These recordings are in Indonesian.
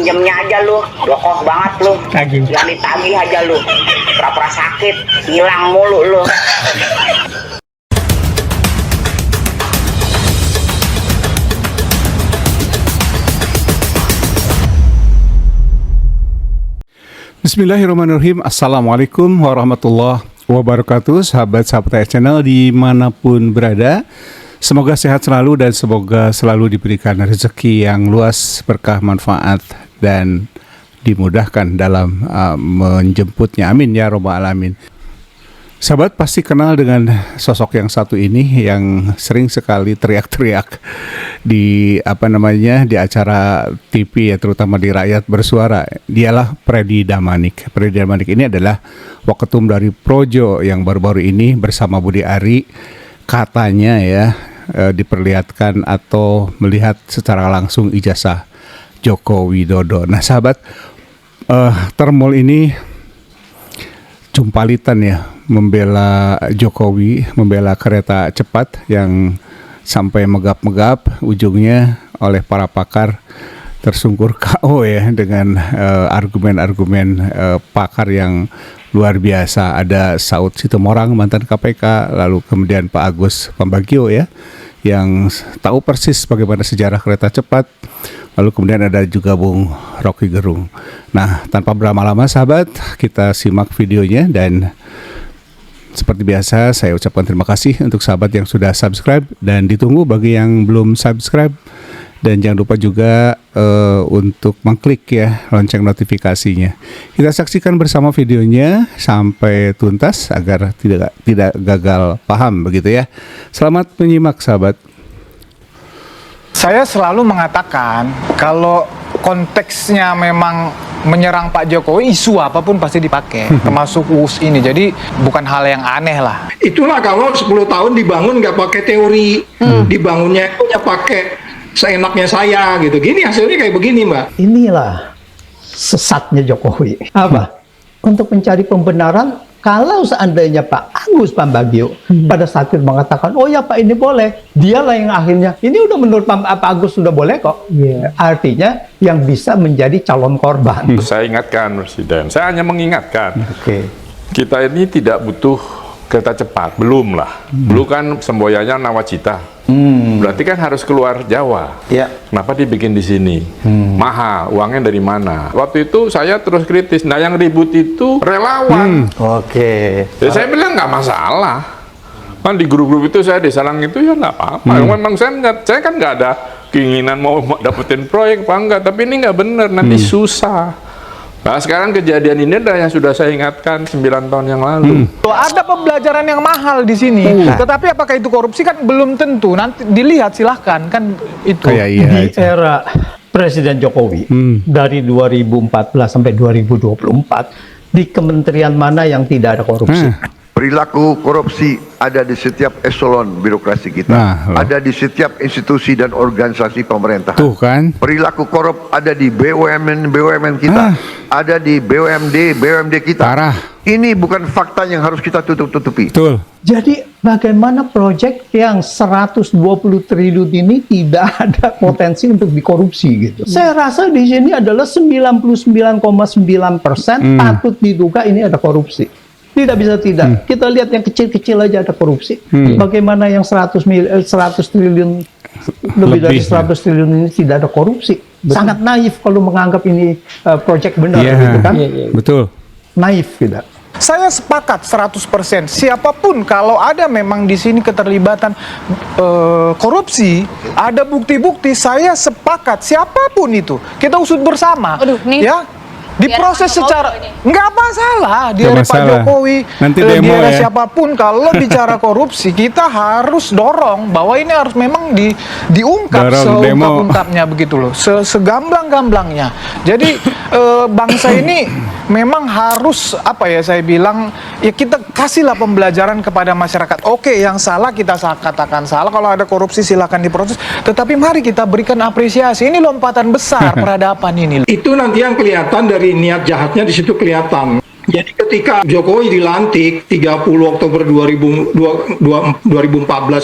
Pinjemnya aja lu, dokoh banget lu. Tagih. Yang ditagih aja lu. Pura-pura sakit, hilang mulu lu. Bismillahirrahmanirrahim. Assalamualaikum warahmatullahi wabarakatuh. Sahabat-sahabat channel dimanapun berada, semoga sehat selalu dan semoga selalu diberikan rezeki yang luas, berkah, manfaat, dan dimudahkan dalam menjemputnya. Amin ya robbal alamin. Sahabat pasti kenal dengan sosok yang satu ini yang sering sekali teriak-teriak di di acara TV ya, terutama di Rakyat Bersuara. Dialah Freddy Damanik. Freddy Damanik ini adalah waketum dari Projo yang baru-baru ini bersama Budi Ari katanya ya diperlihatkan atau melihat secara langsung ijazah Joko Widodo. Nah sahabat, Termol ini jumpalitan ya, membela Jokowi, membela kereta cepat yang sampai megap-megap, ujungnya oleh para pakar tersungkur KO ya dengan argumen-argumen pakar yang luar biasa. Ada Saud Sitomorang mantan KPK, lalu kemudian Pak Agus Pambagio ya yang tahu persis bagaimana sejarah kereta cepat. Lalu kemudian ada juga Bung Rocky Gerung. Nah, tanpa berlama-lama sahabat, kita simak videonya dan seperti biasa saya ucapkan terima kasih untuk sahabat yang sudah subscribe dan ditunggu bagi yang belum subscribe, dan jangan lupa juga untuk mengklik ya lonceng notifikasinya. Kita saksikan bersama videonya sampai tuntas agar tidak gagal paham begitu ya. Selamat menyimak sahabat. Saya selalu mengatakan kalau konteksnya memang menyerang Pak Jokowi, isu apapun pasti dipakai, termasuk UUS ini. Jadi bukan hal yang aneh lah. Itulah kalau 10 tahun dibangun nggak pakai teori, dibangunnya itu ya pakai seenaknya saya gitu. Gini hasilnya kayak begini, Mbak. Inilah sesatnya Jokowi. Apa? Untuk mencari pembenaran, kalau seandainya Pak Agus Pambagio pada saat itu mengatakan, oh ya Pak ini boleh, dialah yang akhirnya, ini udah menurut Pak Agus sudah boleh kok. Artinya yang bisa menjadi calon korban. Saya ingatkan Presiden, saya hanya mengingatkan, kita ini tidak butuh kereta cepat, belum lah. Belum kan semboyannya Nawacita. Berarti kan harus keluar Jawa. Kenapa dibikin di sini? Mahal, uangnya dari mana? Waktu itu saya terus kritis. Nah yang ribut itu relawan. Ya, saya bilang nggak masalah. Kan di grup-grup itu saya disalang itu ya nggak apa-apa. Memang saya kan nggak ada keinginan mau dapetin proyek apa enggak. Tapi ini nggak bener, nanti susah. Nah sekarang kejadian ini adalah yang sudah saya ingatkan 9 tahun yang lalu. Ada pembelajaran yang mahal di sini. Tetapi apakah itu korupsi kan belum tentu. Nanti dilihat silahkan kan itu. Di era Presiden Jokowi dari 2014 sampai 2024 di kementerian mana yang tidak ada korupsi? Perilaku korupsi ada di setiap eselon birokrasi kita, ada di setiap institusi dan organisasi pemerintah. Tuh kan. Perilaku korup ada di BUMN kita, ada di BUMD kita. Parah. Ini bukan fakta yang harus kita tutup-tutupi. Betul. Jadi bagaimana proyek yang 120 triliun ini tidak ada potensi untuk dikorupsi gitu? Saya rasa di sini adalah 99,9% patut diduga ini ada korupsi. Tidak bisa tidak. Kita lihat yang kecil-kecil aja ada korupsi. Bagaimana yang 100 triliun, lebih dari 100 triliun ini tidak ada korupsi? Sangat naif kalau menganggap ini proyek benar gitu kan? Betul. Naif tidak. Saya sepakat 100%. Siapapun kalau ada memang di sini keterlibatan korupsi, ada bukti-bukti, saya sepakat siapapun itu kita usut bersama. Ya. Diproses secara nggak masalah di era Pak Jokowi, nanti di demo era ya. siapapun. Kalau bicara korupsi kita harus dorong bahwa ini harus memang diungkap seungkap-ungkapnya begitu loh, segamblang-gamblangnya. Jadi bangsa ini memang harus apa ya, saya bilang ya kita kasihlah pembelajaran kepada masyarakat. Oke, yang salah kita katakan salah, kalau ada korupsi silakan diproses, tetapi mari kita berikan apresiasi. Ini lompatan besar peradaban ini. Itu nanti yang kelihatan dari niat jahatnya di situ kelihatan. Jadi ketika Jokowi dilantik 30 Oktober 2014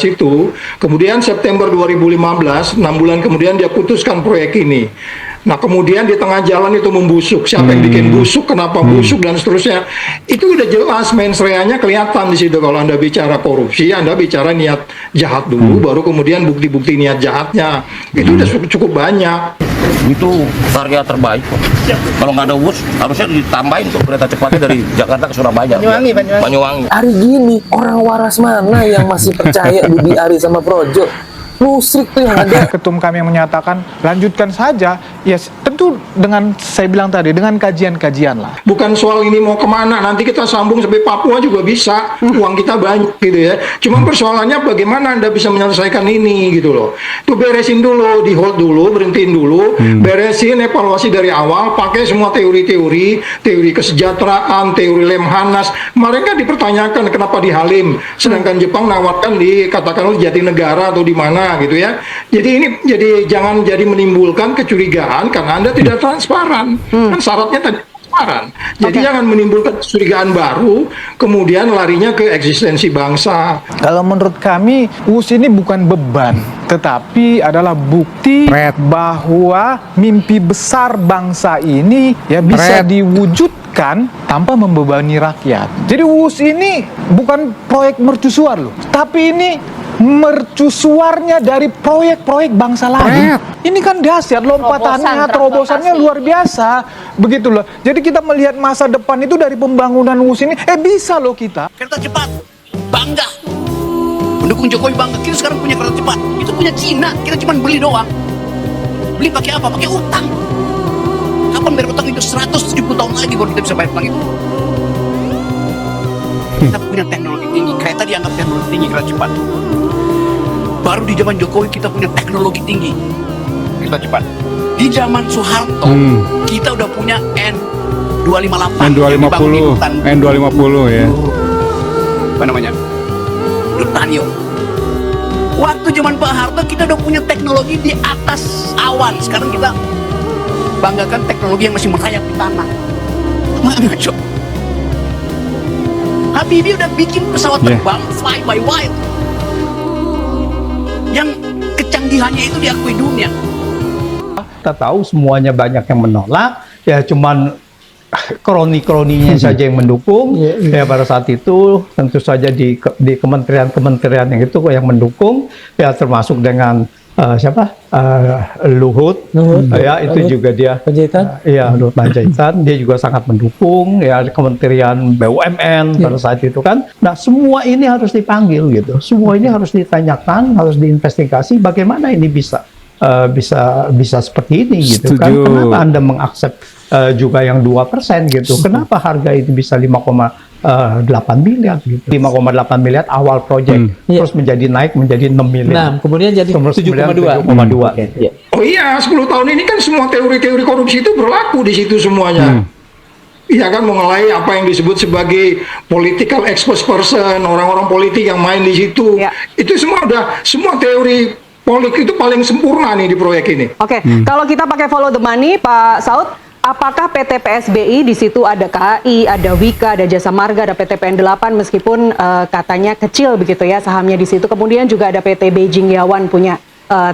itu, kemudian September 2015, 6 bulan kemudian dia putuskan proyek ini. Nah kemudian di tengah jalan itu membusuk, siapa yang bikin busuk, kenapa busuk dan seterusnya, itu udah jelas mens reanya kelihatan di situ. Kalau Anda bicara korupsi, Anda bicara niat jahat dulu, baru kemudian bukti-bukti niat jahatnya, itu udah cukup banyak. Itu target terbaik kok. Kalau nggak ada WUS harusnya ditambahin tuh kereta cepatnya dari Jakarta ke Surabaya. Banyuwangi. Hari gini orang waras mana yang masih percaya Budi Ari sama Projo? Musrik tuh yang ada. Ketum kami yang menyatakan lanjutkan saja, ya tentu dengan saya bilang tadi dengan kajian-kajian lah. Bukan soal ini mau kemana, nanti kita sambung sampai Papua juga bisa, uang kita banyak gitu ya. Cuma persoalannya bagaimana Anda bisa menyelesaikan ini gitu loh. Itu beresin dulu, di hold dulu, berhentiin dulu, beresin evaluasi dari awal, pakai semua teori-teori, teori kesejahteraan, teori Lemhanas. Mereka dipertanyakan kenapa di Halim, sedangkan Jepang nawarkan di katakanlah Jatinegara atau di mana gitu ya. Jadi jangan jadi menimbulkan kecurigaan karena Anda tidak transparan. Kan syaratnya tadi transparan. Jadi jangan menimbulkan kecurigaan baru kemudian larinya ke eksistensi bangsa. Kalau menurut kami WUS ini bukan beban, tetapi adalah bukti bahwa mimpi besar bangsa ini ya bisa diwujudkan tanpa membebani rakyat. Jadi WUS ini bukan proyek mercusuar loh, tapi ini mercusuarnya dari proyek-proyek bangsa lain. Ini kan dahsyat, lompatannya, terobosannya luar biasa, begitu loh. Jadi kita melihat masa depan itu dari pembangunan WUS ini, bisa loh kita. Kereta cepat, bangga. Mendukung Jokowi bangga. Kita sekarang punya kereta cepat, itu punya Cina. Kita cuma beli doang. Beli pakai apa? Pakai utang. Kapan bayar utang itu 170 tahun lagi baru kita bisa bayar utang itu. Kita punya teknologi tinggi, kereta dianggap teknologi tinggi, kereta cepat. Baru di zaman Jokowi kita punya teknologi tinggi, kereta cepat. Di zaman Soeharto kita udah punya N258, N250 ya. Apa namanya? Dutanio. Waktu zaman Pak Harto kita udah punya teknologi di atas awan. Sekarang kita banggakan teknologi yang masih merayap di tanah. Mana coba? Habibie udah bikin pesawat terbang fly by wire yang kecanggihannya itu diakui dunia. Kita tahu semuanya banyak yang menolak, ya cuman kroni-kroninya saja yang mendukung. Ya pada saat itu tentu saja di kementerian-kementerian yang itu yang mendukung, ya termasuk dengan Luhut, ya itu juga dia Panjaitan, ya Luhut Panjaitan, dia juga sangat mendukung ya Kementerian BUMN pada saat itu kan. Nah semua ini harus dipanggil gitu, semua ini harus ditanyakan, harus diinvestigasi bagaimana ini bisa seperti ini gitu. Kan kenapa Anda mengaksep juga yang 2% gitu, kenapa harga itu bisa 5,8 miliar gitu. 5,8 miliar awal proyek, terus menjadi naik menjadi 6 miliar. Kemudian jadi 7,2. Oh iya, 10 tahun ini kan semua teori-teori korupsi itu berlaku di situ semuanya. Iya kan, mengenai apa yang disebut sebagai political expert person, orang-orang politik yang main di situ. Itu semua teori politik itu paling sempurna nih di proyek ini. Kalau kita pakai follow the money, Pak Saud, apakah PT PSBI di situ ada KAI, ada Wika, ada Jasa Marga, ada PT PN8 meskipun katanya kecil begitu ya sahamnya di situ. Kemudian juga ada PT Beijing Yawan punya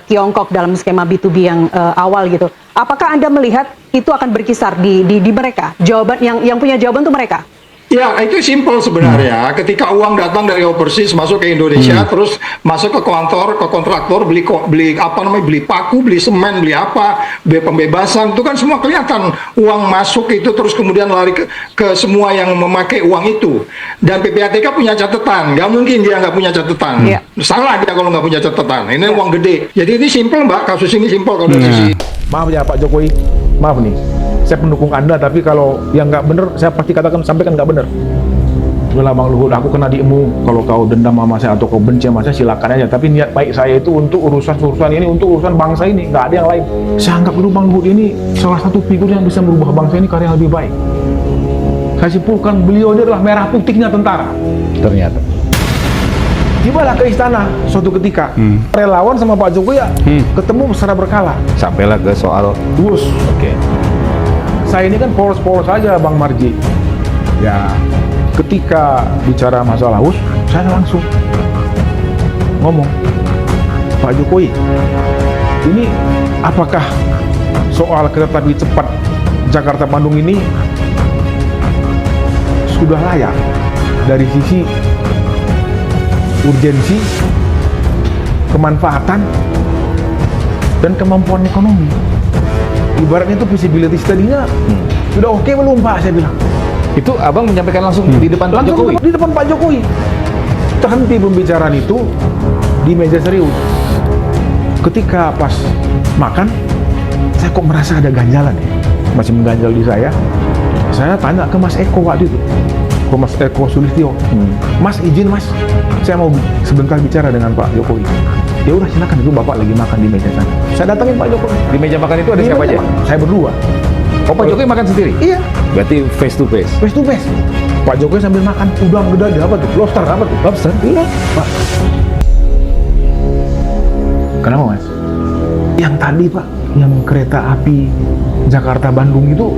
Tiongkok dalam skema B2B yang awal gitu. Apakah Anda melihat itu akan berkisar di mereka? Jawaban yang punya jawaban tuh mereka. Ya, itu simpel sebenarnya. Ketika uang datang dari overseas masuk ke Indonesia, terus masuk ke kantor, ke kontraktor, beli paku, beli semen, beli apa, beli pembebasan, itu kan semua kelihatan uang masuk itu terus kemudian lari ke semua yang memakai uang itu. Dan PPATK punya catatan, nggak mungkin dia nggak punya catatan. Salah dia kalau nggak punya catatan. Ini uang gede. Jadi ini simpel, Mbak. Kasus ini simpel kalau dari sisi. Maaf ya Pak Jokowi, maaf nih. Saya pendukung Anda, tapi kalau yang nggak benar, saya pasti sampaikan nggak benar. Udah Bang Luhut, aku kena diemu. Kalau kau dendam sama saya atau kau benci sama saya, silakan aja. Tapi niat baik saya itu untuk urusan ini, untuk urusan bangsa ini, nggak ada yang lain. Saya anggap dulu Bang Luhut ini salah satu figur yang bisa merubah bangsa ini ke arah yang lebih baik. Saya simpulkan beliau ini adalah merah putihnya tentara. Ternyata. Tibalah ke istana suatu ketika, relawan sama Pak Jokowi ketemu secara berkala. Sampailah ke soal WUS. Saya ini kan polos-polos saja Bang Marji. Ya, ketika bicara masalah WUS, saya langsung ngomong, Pak Jokowi, ini apakah soal kereta api cepat Jakarta Bandung ini sudah layak dari sisi urgensi, kemanfaatan, dan kemampuan ekonomi. Ibaratnya itu visibility study-nya sudah oke belum Pak, saya bilang. Itu abang menyampaikan langsung di depan Pak Jokowi? Di depan Pak Jokowi. Terhenti pembicaraan itu di meja serius. Ketika pas makan, saya kok merasa ada ganjalan ya, masih mengganjal di saya. Saya tanya ke Mas Eko waktu itu, ke Mas Eko Sulistyo, Mas izin Mas, saya mau sebentar bicara dengan Pak Jokowi. Ya udah silakan, itu Bapak lagi makan di meja sana. Saya datangin Pak Jokowi. Di meja makan itu ada siapa aja? Saya berdua. Oh, Pak Jokowi makan sendiri? Iya. Berarti face to face? Face to face. Pak Jokowi sambil makan udang gede apa tuh? Lobster apa tuh? Lobster? Iya Pak. Kenapa Mas? Yang tadi Pak, yang kereta api Jakarta Bandung itu,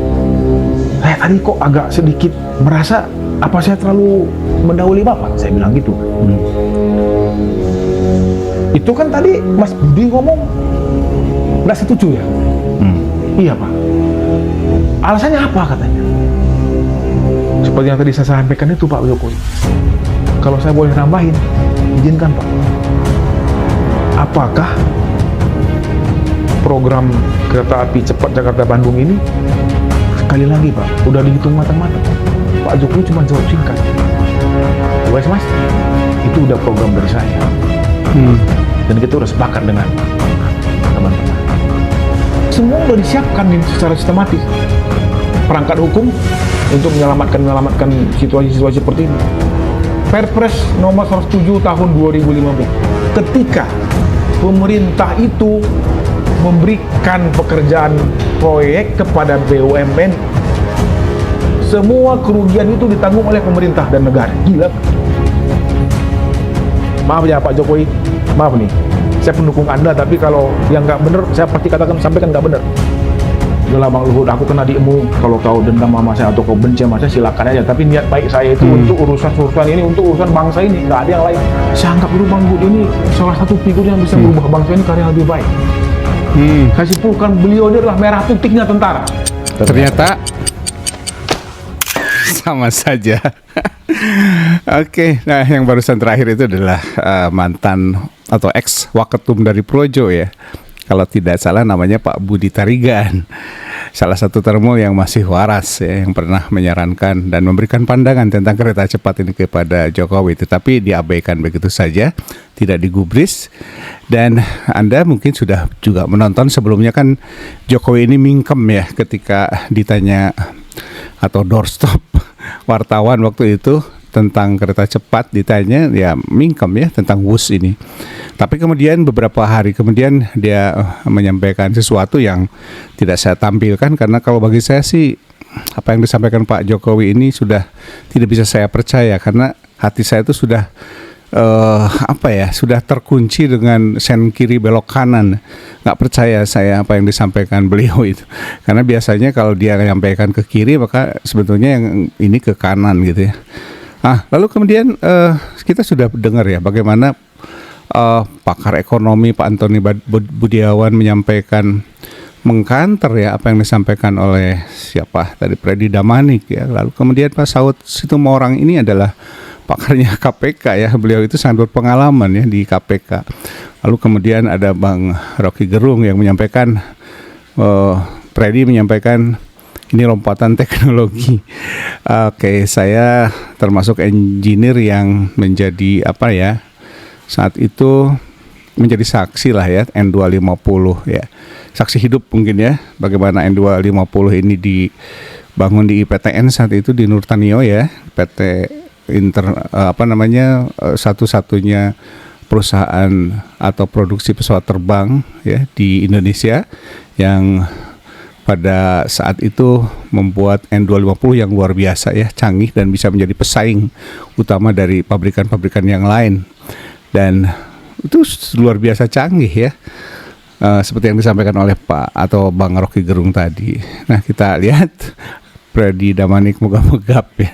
saya tadi kok agak sedikit merasa apa saya terlalu mendahului Bapak? Saya bilang gitu. Itu kan tadi Mas Budi ngomong nggak setuju ya? Iya Pak. Alasannya apa katanya? Seperti yang tadi saya sampaikan itu Pak Jokowi. Kalau saya boleh nambahin, izinkan Pak. Apakah program kereta api cepat Jakarta Bandung ini, sekali lagi Pak, udah dihitung matang-matang? Pak Jokowi cuma jawab singkat. Wes Mas, itu udah program dari saya. Dan kita udah sepakat dengan teman-teman. Semua udah disiapkan secara sistematis. Perangkat hukum untuk menyelamatkan situasi-situasi seperti ini. Perpres nomor 107 tahun 2015. Ketika pemerintah itu memberikan pekerjaan proyek kepada BUMN, semua kerugian itu ditanggung oleh pemerintah dan negara. Gila. Maaf ya Pak Jokowi, maaf nih, saya pendukung Anda, tapi kalau yang nggak benar, saya pasti sampaikan nggak benar. Udah Bang Luhut, aku kena diemu, kalau kau dendam sama saya atau kau benci sama saya silakan aja, tapi niat baik saya itu untuk urusan ini, untuk urusan bangsa ini, nggak ada yang lain. Saya anggap dulu Bang Luhut ini salah satu figur yang bisa merubah bangsa ini karya lebih baik. Saya simpulkan beliau ini adalah merah putihnya tentara. Ternyata sama saja. Oke, nah yang barusan terakhir itu adalah mantan atau ex waketum dari Projo ya. Kalau tidak salah namanya Pak Budi Tarigan. Salah satu termul yang masih waras ya, yang pernah menyarankan dan memberikan pandangan tentang kereta cepat ini kepada Jokowi, tetapi diabaikan begitu saja, tidak digubris. Dan Anda mungkin sudah juga menonton sebelumnya kan Jokowi ini mingkem ya ketika ditanya atau doorstop wartawan waktu itu tentang kereta cepat, ditanya ya mingkem ya tentang WUS ini. Tapi kemudian beberapa hari kemudian dia menyampaikan sesuatu yang tidak saya tampilkan karena kalau bagi saya sih apa yang disampaikan Pak Jokowi ini sudah tidak bisa saya percaya karena hati saya itu sudah sudah terkunci dengan sen kiri belok kanan. Nggak percaya saya apa yang disampaikan beliau itu. Karena biasanya kalau dia menyampaikan ke kiri maka sebetulnya yang ini ke kanan gitu ya. Lalu kemudian kita sudah dengar ya bagaimana pakar ekonomi Pak Antoni Budiawan menyampaikan mengkanter ya apa yang disampaikan oleh siapa tadi Freddy Damanik ya. Lalu kemudian Pak Saud Situmorang ini adalah pakarnya KPK ya, beliau itu sangat berpengalaman ya di KPK. Lalu kemudian ada Bang Rocky Gerung yang menyampaikan, Freddy menyampaikan ini lompatan teknologi. Oke, saya termasuk engineer yang menjadi saat itu menjadi saksi lah ya N250 ya, saksi hidup mungkin ya bagaimana N250 ini dibangun di IPTN saat itu di Nurtanio ya, PT satu-satunya perusahaan atau produksi pesawat terbang ya di Indonesia yang pada saat itu membuat N250 yang luar biasa ya, canggih dan bisa menjadi pesaing utama dari pabrikan-pabrikan yang lain. Dan itu luar biasa canggih ya, seperti yang disampaikan oleh Pak atau Bang Rocky Gerung tadi. Nah kita lihat Freddy Damanik megap-megap ya.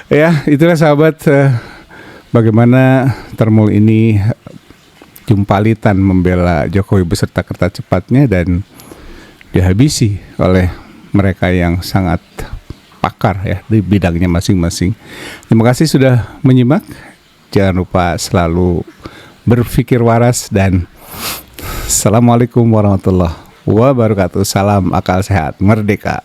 Ya itulah sahabat, bagaimana termul ini jumpalitan membela Jokowi beserta kereta cepatnya dan dihabisi oleh mereka yang sangat pakar ya di bidangnya masing-masing. Terima kasih sudah menyimak. Jangan lupa selalu berpikir waras dan Assalamualaikum warahmatullahi wabarakatuh. Salam akal sehat, merdeka.